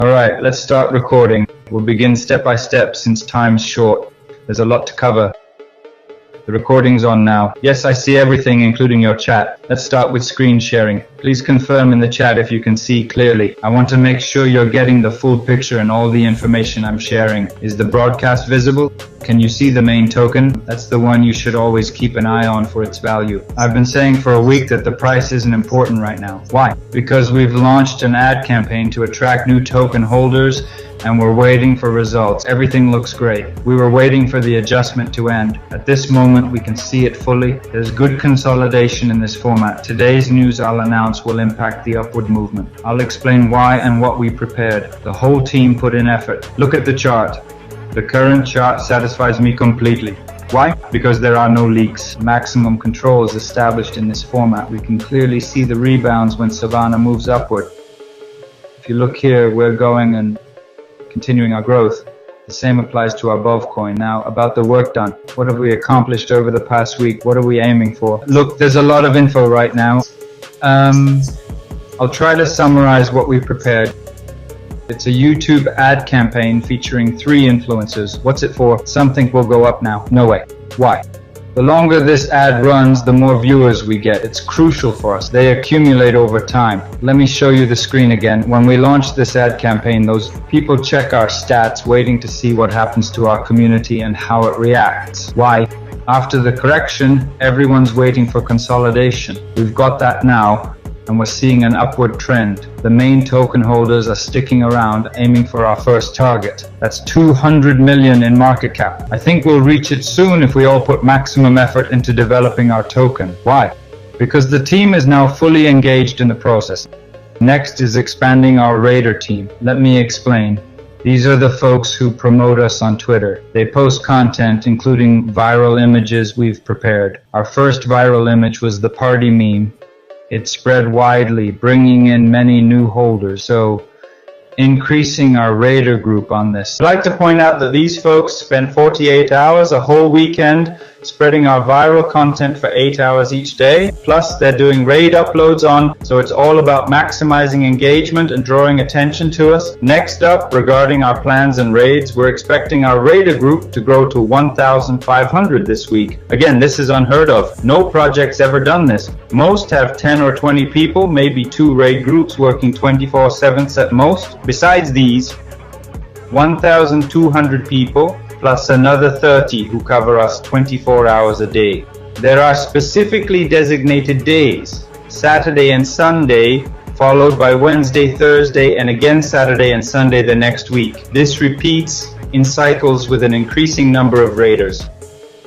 Alright, let's start recording. We'll begin step by step since time's short. There's a lot to cover. The recording's on now. Yes, I see everything, including your chat. Let's start with screen sharing. Please confirm in the chat if you can see clearly. I want to make sure you're getting the full picture and all the information I'm sharing. Is the broadcast visible? Can you see the main token? That's the one you should always keep an eye on for its value. I've been saying for a week that the price isn't important right now. Why? Because we've launched an ad campaign to attract new token holders and we're waiting for results. Everything looks great. We were waiting for the adjustment to end. At this moment, we can see it fully. There's good consolidation in this format. Today's news I'll announce will impact the upward movement. I'll explain why and what we prepared. The whole team put in effort. Look at the chart. The current chart satisfies me completely. Why? Because there are no leaks. Maximum control is established in this format. We can clearly see the rebounds when Savannah moves upward. If you look here, we're going and continuing our growth. The same applies to our BOF coin. Now, about the work done. What have we accomplished over the past week? What are we aiming for? Look, there's a lot of info right now. I'll try to summarize what we prepared. It's a YouTube ad campaign featuring 3 influencers. What's it for? Some think we'll go up now. No way. Why? The longer this ad runs, the more viewers we get. It's crucial for us. They accumulate over time. Let me show you the screen again. When we launched this ad campaign, those people check our stats, waiting to see what happens to our community and how it reacts. Why? After the correction, everyone's waiting for consolidation. We've got that now, and we're seeing an upward trend. The main token holders are sticking around, aiming for our first target. That's 200 million in market cap. I think we'll reach it soon if we all put maximum effort into developing our token. Why? Because the team is now fully engaged in the process. Next is expanding our Raider team. Let me explain. These are the folks who promote us on Twitter. They post content, including viral images we've prepared. Our first viral image was the party meme. It spread widely, bringing in many new holders, so increasing our Raider group on this. I'd like to point out that these folks spent 48 hours, a whole weekend, spreading our viral content for 8 hours each day. Plus, they're doing raid uploads on, so it's all about maximizing engagement and drawing attention to us. Next up, regarding our plans and raids, we're expecting our Raider group to grow to 1,500 this week. Again, this is unheard of. No project's ever done this. Most have 10 or 20 people, maybe 2 raid groups working 24/7 at most. Besides these, 1,200 people plus another 30 who cover us 24 hours a day. There are specifically designated days, Saturday and Sunday, followed by Wednesday, Thursday, and again Saturday and Sunday the next week. This repeats in cycles with an increasing number of raiders.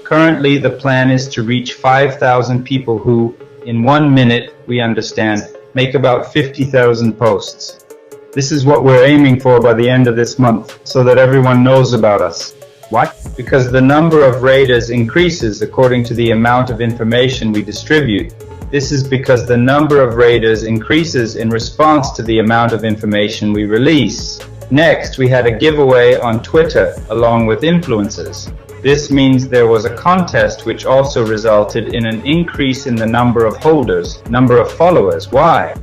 Currently, the plan is to reach 5,000 people who, in 1 minute, we understand, make about 50,000 posts. This is what we're aiming for by the end of this month, so that everyone knows about us. Why? Because the number of raiders increases according to the amount of information we distribute. This is because the number of raiders increases in response to the amount of information we release. Next, we had a giveaway on Twitter along with influencers. This means there was a contest which also resulted in an increase in the number of holders, number of followers. Why?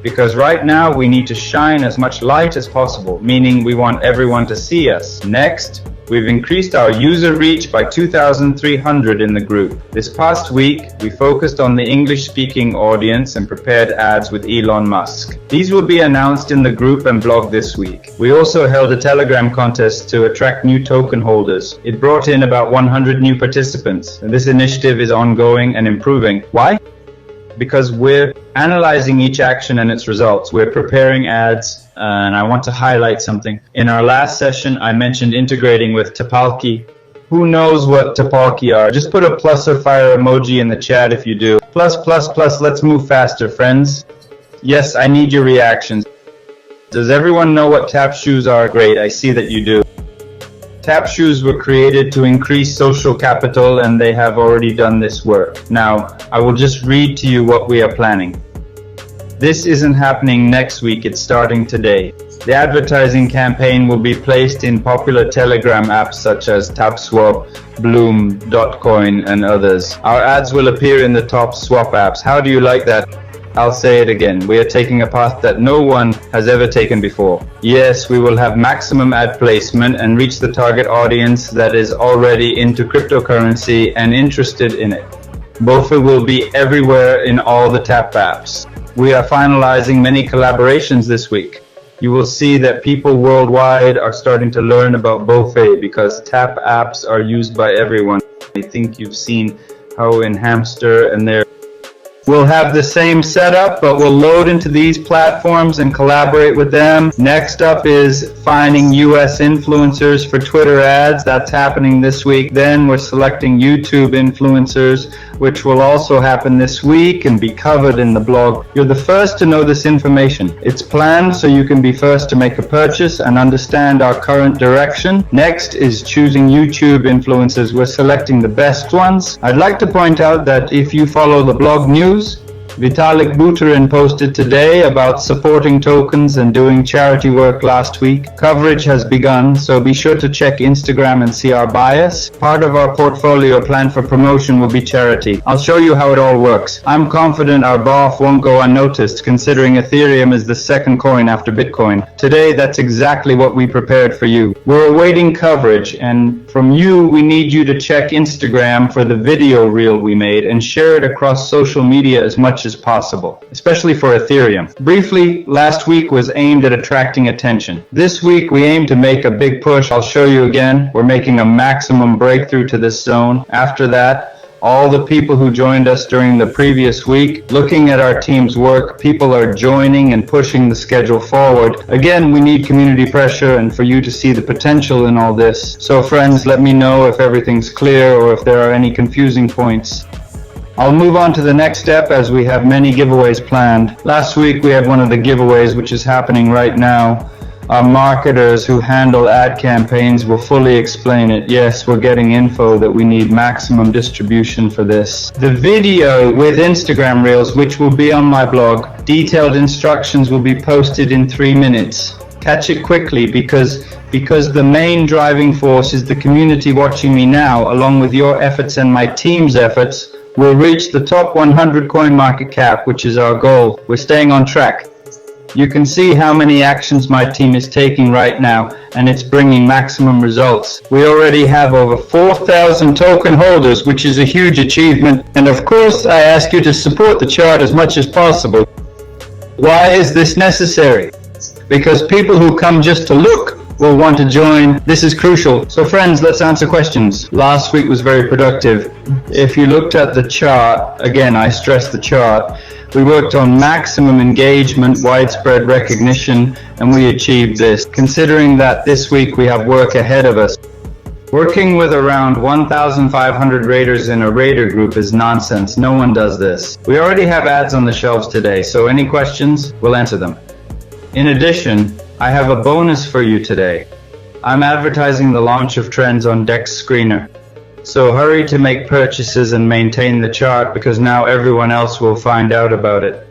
Because right now we need to shine as much light as possible, meaning we want everyone to see us. Next, we've increased our user reach by 2,300 in the group. This past week, we focused on the English-speaking audience and prepared ads with Elon Musk. These will be announced in the group and blog this week. We also held a Telegram contest to attract new token holders. It brought in about 100 new participants, and this initiative is ongoing and improving. Why? Because we're analyzing each action and its results. We're preparing ads, and I want to highlight something. In our last session, I mentioned integrating with Tapalki. Who knows what Tapalki are? Just put a plus or fire emoji in the chat if you do. Plus, plus, plus, let's move faster, friends. Yes, I need your reactions. Does everyone know what tap shoes are? Great, I see that you do. Tap shoes were created to increase social capital, and they have already done this work. Now, I will just read to you what we are planning. This isn't happening next week, it's starting today. The advertising campaign will be placed in popular Telegram apps such as TapSwap, Bloom, Dotcoin, and others. Our ads will appear in the top swap apps. How do you like that? I'll say it again, we are taking a path that no one has ever taken before. Yes, we will have maximum ad placement and reach the target audience that is already into cryptocurrency and interested in it. BOF will be everywhere in all the TAP apps. We are finalizing many collaborations this week. You will see that people worldwide are starting to learn about BOF because TAP apps are used by everyone. I think you've seen how in Hamster and their we'll have the same setup, but we'll load into these platforms and collaborate with them. Next up is finding US influencers for Twitter ads. That's happening this week. Then we're selecting YouTube influencers, which will also happen this week and be covered in the blog. You're the first to know this information. It's planned so you can be first to make a purchase and understand our current direction. Next is choosing YouTube influencers. We're selecting the best ones. I'd like to point out that if you follow the blog news, Vitalik posted today about supporting tokens and doing charity work last week. Coverage has begun, so be sure to check Instagram and see our bias. Part of our portfolio plan for promotion will be charity. I'll show you how it all works. I'm confident our BOF won't go unnoticed, considering Ethereum is the second coin after Bitcoin. Today, that's exactly what we prepared for you. We're awaiting coverage, and from you, we need you to check Instagram for the video reel we made and share it across social media as much as possible, especially for Ethereum. Briefly, last week was aimed at attracting attention. This week we aim to make a big push. I'll show you again. We're making a maximum breakthrough to this zone. After that, all the people who joined us during the previous week, looking at our team's work, people are joining and pushing the schedule forward. Again, we need community pressure and for you to see the potential in all this. So friends, let me know if everything's clear or if there are any confusing points. I'll move on to the next step as we have many giveaways planned. Last week we had one of the giveaways which is happening right now. Our marketers who handle ad campaigns will fully explain it. Yes, we're getting info that we need maximum distribution for this. The video with Instagram Reels, which will be on my blog, detailed instructions will be posted in 3 minutes. Catch it quickly because the main driving force is the community watching me now, along with your efforts and my team's efforts. We'll reach the top 100 coin market cap, which is our goal. We're staying on track. You can see how many actions my team is taking right now, and it's bringing maximum results. We already have over 4,000 token holders, which is a huge achievement. And of course, I ask you to support the chart as much as possible. Why is this necessary? Because people who come just to look will want to join. This is crucial. So friends, let's answer questions. Last week was very productive. If you looked at the chart, again, I stress the chart, we worked on maximum engagement, widespread recognition, and we achieved this. Considering that this week we have work ahead of us, working with around 1,500 raiders in a raider group is nonsense. No one does this. We already have ads on the shelves today, so any questions, we'll answer them. In addition, I have a bonus for you today. I'm advertising the launch of trends on DEX Screener. So hurry to make purchases and maintain the chart because now everyone else will find out about it.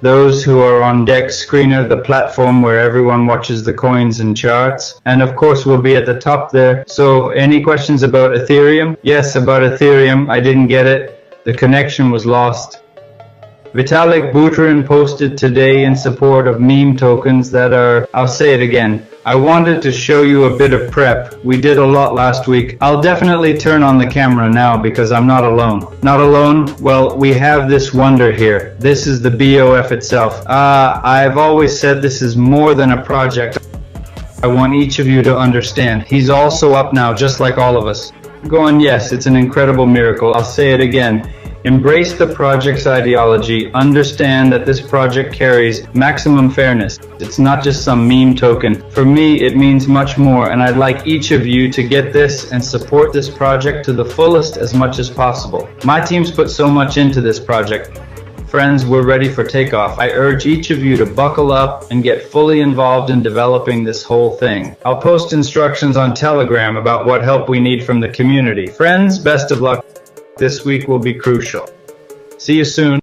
Those who are on DEX Screener, the platform where everyone watches the coins and charts, and of course we'll be at the top there. So any questions about Ethereum? Yes, about Ethereum. I didn't get it. The connection was lost. Vitalik posted today in support of meme tokens that are, I'll say it again, I wanted to show you a bit of prep. We did a lot last week. I'll definitely turn on the camera now because I'm not alone. Not alone? Well, we have this wonder here. This is the BOF itself. I've always said this is more than a project. I want each of you to understand. He's also up now, just like all of us. Going, yes, it's an incredible miracle. I'll say it again. Embrace the project's ideology. Understand that this project carries maximum fairness. It's not just some meme token. For me, it means much more, and I'd like each of you to get this and support this project to the fullest as much as possible. My team's put so much into this project. Friends, we're ready for takeoff. I urge each of you to buckle up and get fully involved in developing this whole thing. I'll post instructions on Telegram about what help we need from the community. Friends, best of luck. This week will be crucial. See you soon.